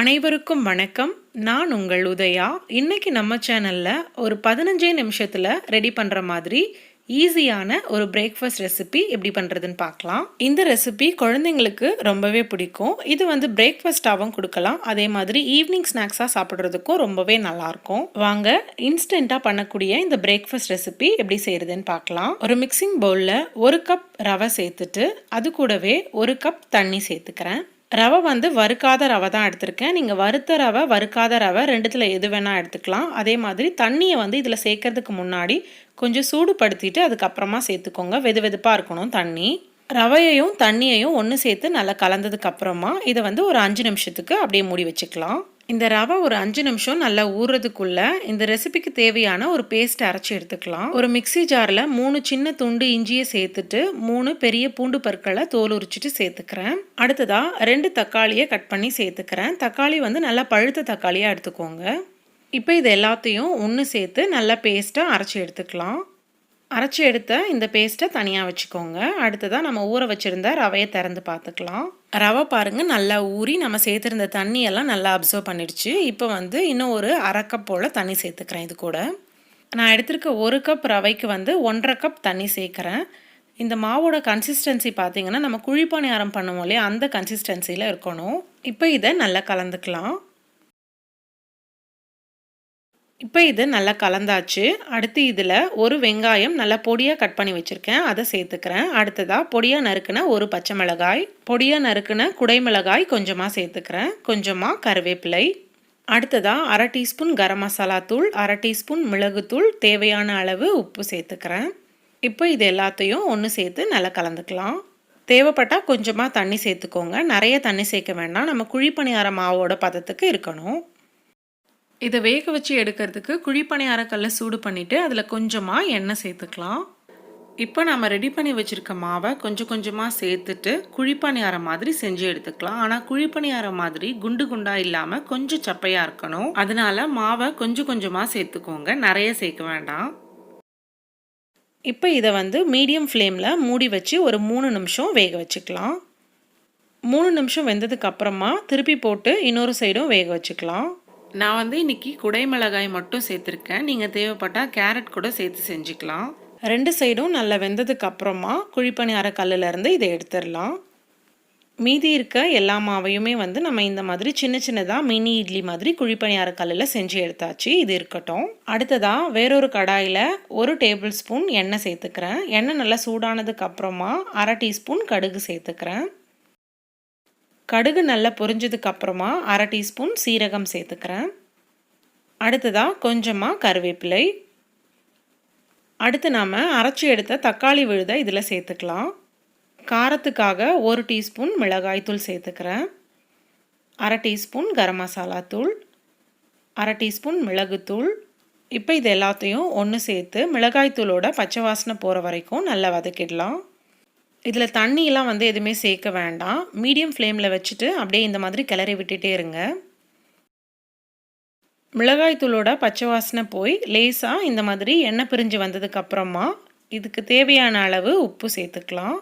அனைவருக்கும் வணக்கம். நான் உங்கள் உதயா. இன்னைக்கு நம்ம சேனல்ல ஒரு 15 நிமிஷத்துல ரெடி பண்ற மாதிரி ஈஸியான ஒரு பிரேக்ஃபாஸ்ட் ரெசிபி எப்படி பண்றதுன்னு பார்க்கலாம். இந்த ரெசிபி குழந்தைங்களுக்கு ரொம்பவே பிடிக்கும். இது பிரேக்ஃபாஸ்டாகவும் கொடுக்கலாம். அதே மாதிரி ஈவினிங் ஸ்நாக்ஸா சாப்பிட்றதுக்கும் ரொம்பவே நல்லா இருக்கும். வாங்க இன்ஸ்டன்ட்டா பண்ணக்கூடிய இந்த பிரேக்ஃபாஸ்ட் ரெசிபி எப்படி செய்யறதுன்னு பார்க்கலாம். ஒரு மிக்சிங் பவுல்ல 1 கப் ரவை சேர்த்துட்டு அது கூடவே 1 கப் தண்ணி சேர்த்துக்கிறேன். ரவை வறுக்காத ரவை தான் எடுத்திருக்கேன். நீங்கள் வறுத்த ரவை வறுக்காத ரவை ரெண்டுத்தில் எது வேணால் எடுத்துக்கலாம். அதே மாதிரி தண்ணியை இதில் சேர்க்கறதுக்கு முன்னாடி கொஞ்சம் சூடுபடுத்திட்டு அதுக்கப்புறமா சேர்த்துக்கோங்க. வெது வெதுப்பாக இருக்கணும் தண்ணி. ரவையையும் தண்ணியையும் ஒன்று சேர்த்து நல்லா கலந்ததுக்கு அப்புறமா இதை ஒரு 5 நிமிஷத்துக்கு அப்படியே மூடி வச்சுக்கலாம். இந்த ரவை ஒரு 5 நிமிஷம் நல்லா ஊறுறதுக்குள்ள இந்த ரெசிபிக்கு தேவையான ஒரு பேஸ்ட் அரைச்சி எடுத்துக்கலாம். ஒரு மிக்சி ஜாரில் 3 சின்ன துண்டு இஞ்சியை சேர்த்துட்டு 3 பெரிய பூண்டு பற்களை தோல் உரிச்சிட்டு சேர்த்துக்கிறேன். அடுத்ததா 2 தக்காளியை கட் பண்ணி சேர்த்துக்கிறேன். தக்காளி நல்லா பழுத்த தக்காளியாக எடுத்துக்கோங்க. இப்போ இது எல்லாத்தையும் ஒன்று சேர்த்து நல்லா பேஸ்ட்டாக அரைச்சி எடுத்துக்கலாம். அரைச்சி எடுத்த இந்த பேஸ்ட்டை தனியாக வச்சுக்கோங்க. அடுத்ததாக நம்ம ஊற வச்சுருந்த ரவையை திறந்து பார்த்துக்கலாம். ரவை பாருங்கள் நல்லா ஊறி நம்ம சேர்த்துருந்த தண்ணியெல்லாம் நல்லா அப்சர்வ் பண்ணிடுச்சு. இப்போ இன்னும் ஒரு 1/2 கப் போல் தண்ணி சேர்த்துக்கிறேன். இது கூட நான் எடுத்திருக்க 1 கப் ரவைக்கு 1.5 கப் தண்ணி சேர்க்குறேன். இந்த மாவோட கன்சிஸ்டன்சி பார்த்தீங்கன்னா நம்ம குழிப்பணியாரம் பண்ணுவோம் இல்லையா, அந்த கன்சிஸ்டன்சியில் இருக்கணும். இப்போ இதை நல்லா கலந்துக்கலாம். இப்போ இது நல்லா கலந்தாச்சு. அடுத்து இதில் ஒரு வெங்காயம் நல்லா பொடியாக கட் பண்ணி வச்சுருக்கேன், அதை சேர்த்துக்கிறேன். அடுத்ததாக பொடியாக நறுக்குன ஒரு பச்சை மிளகாய், பொடியாக நறுக்குன குடைமிளகாய் கொஞ்சமாக சேர்த்துக்கிறேன். கொஞ்சமாக கருவேப்பிலை. அடுத்ததாக 1/2 டீஸ்பூன் கரம் மசாலா தூள், 1/2 டீஸ்பூன் மிளகுத்தூள், தேவையான அளவு உப்பு சேர்த்துக்கிறேன். இப்போ இது எல்லாத்தையும் ஒன்று சேர்த்து நல்லா கலந்துக்கலாம். தேவைப்பட்டால் கொஞ்சமாக தண்ணி சேர்த்துக்கோங்க. நிறைய தண்ணி சேர்க்க வேண்டாம். நம்ம குழிப்பணியார மாவோட பதத்துக்கு இருக்கணும். இதை வேக வச்சு எடுக்கிறதுக்கு குழிப்பணியாரக்கல்லை சூடு பண்ணிவிட்டு அதில் கொஞ்சமாக எண்ணெய் சேர்த்துக்கலாம். இப்போ நம்ம ரெடி பண்ணி வச்சுருக்க மாவை கொஞ்சம் கொஞ்சமாக சேர்த்துட்டு குழிப்பணியாரம் மாதிரி செஞ்சு எடுத்துக்கலாம். ஆனால் குழிப்பணியாரம் மாதிரி குண்டு குண்டாக இல்லாமல் கொஞ்சம் சப்பையாக இருக்கணும். அதனால மாவை கொஞ்சம் கொஞ்சமாக சேர்த்துக்கோங்க, நிறைய சேர்க்க வேண்டாம். இப்போ இதை மீடியம் ஃப்ளேமில் மூடி வச்சு ஒரு 3 நிமிஷம் வேக வச்சுக்கலாம். 3 நிமிஷம் வெந்ததுக்கு அப்புறமா திருப்பி போட்டு இன்னொரு சைடும் வேக வச்சுக்கலாம். நான் இன்னைக்கு குடைமிளகாய் மட்டும் சேர்த்துருக்கேன். நீங்கள் தேவைப்பட்டால் கேரட் கூட சேர்த்து செஞ்சுக்கலாம். 2 சைடும் நல்லா வெந்ததுக்கு அப்புறமா குழிப்பணியார கல்லுலேருந்து இதை எடுத்துடலாம். மீதி இருக்க எல்லா மாவையுமே நம்ம இந்த மாதிரி சின்ன சின்னதாக மினி இட்லி மாதிரி குழிப்பணியார கல்லில் செஞ்சு எடுத்தாச்சு. இது இருக்கட்டும். அடுத்ததாக வேறொரு கடாயில் 1 டேபிள் ஸ்பூன் எண்ணெய் சேர்த்துக்கிறேன். எண்ணெய் நல்லா சூடானதுக்கு அப்புறமா 1/2 டீஸ்பூன் கடுகு சேர்த்துக்கிறேன். கடுகு நல்லா பொரிஞ்சதுக்கு அப்புறமா 1/2 டீஸ்பூன் சீரகம் சேர்த்துக்கிறேன். அடுத்ததாக கொஞ்சமாக கருவேப்பிலை. அடுத்து நாம் அரைச்சி எடுத்த தக்காளி விழுதை இதில் சேர்த்துக்கலாம். காரத்துக்காக 1 டீஸ்பூன் மிளகாய்த்தூள் சேர்த்துக்கிறேன். 1/2 டீஸ்பூன் கரம் மசாலா தூள், 1/2 டீஸ்பூன் மிளகுத்தூள். இப்போ இது எல்லாத்தையும் ஒன்று சேர்த்து மிளகாய்த்தூளோட பச்சை வாசனை போகிற வரைக்கும் நல்லா வதக்கிடலாம். இதில் தண்ணியெல்லாம் எதுவுமே சேர்க்க வேண்டாம். மீடியம் ஃப்ளேமில் வச்சுட்டு அப்படியே இந்த மாதிரி கிளறி விட்டுட்டே இருங்க. மிளகாய்த்தூளோட பச்சை வாசனை போய் லேசாக இந்த மாதிரி எண்ணெய் பிரிஞ்சு வந்ததுக்கப்புறமா இதுக்கு தேவையான அளவு உப்பு சேர்த்துக்கலாம்.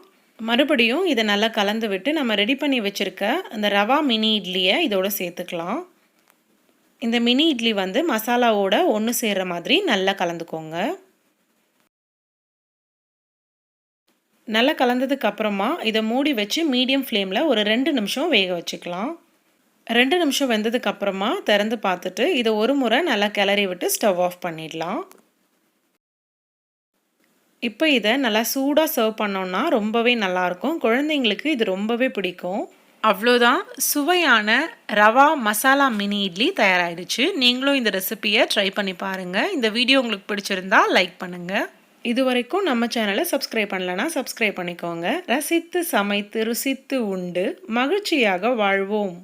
மறுபடியும் இதை நல்லா கலந்து விட்டு நம்ம ரெடி பண்ணி வச்சுருக்க அந்த ரவா மினி இட்லியை இதோட சேர்த்துக்கலாம். இந்த மினி இட்லி மசாலாவோட ஒன்று சேர்கிற மாதிரி நல்லா கலந்துக்கோங்க. நல்லா கலந்ததுக்கு அப்புறமா இதை மூடி வச்சு மீடியம் ஃப்ளேமில் ஒரு 2 நிமிஷம் வேக வச்சுக்கலாம். 2 நிமிஷம் வெந்ததுக்கு அப்புறமா திறந்து பார்த்துட்டு இதை ஒரு முறை நல்லா கிளறி விட்டு ஸ்டவ் ஆஃப் பண்ணிடலாம். இப்போ இதை நல்லா சூடாக சர்வ் பண்ணோன்னா ரொம்பவே நல்லாயிருக்கும். குழந்தைங்களுக்கு இது ரொம்பவே பிடிக்கும். அவ்வளோதான், சுவையான ரவா மசாலா மினி இட்லி தயாராகிடுச்சு. நீங்களும் இந்த ரெசிபியை ட்ரை பண்ணி பாருங்கள். இந்த வீடியோ உங்களுக்கு பிடிச்சிருந்தா லைக் பண்ணுங்கள். இது வரைக்கும் நம்ம சேனலை சப்ஸ்கிரைப் பண்ணலன்னா சப்ஸ்கிரைப் பண்ணிக்கோங்க. ரசித்து சமைத்து ருசித்து உண்டு மகிழ்ச்சியாக வாழ்வோம்.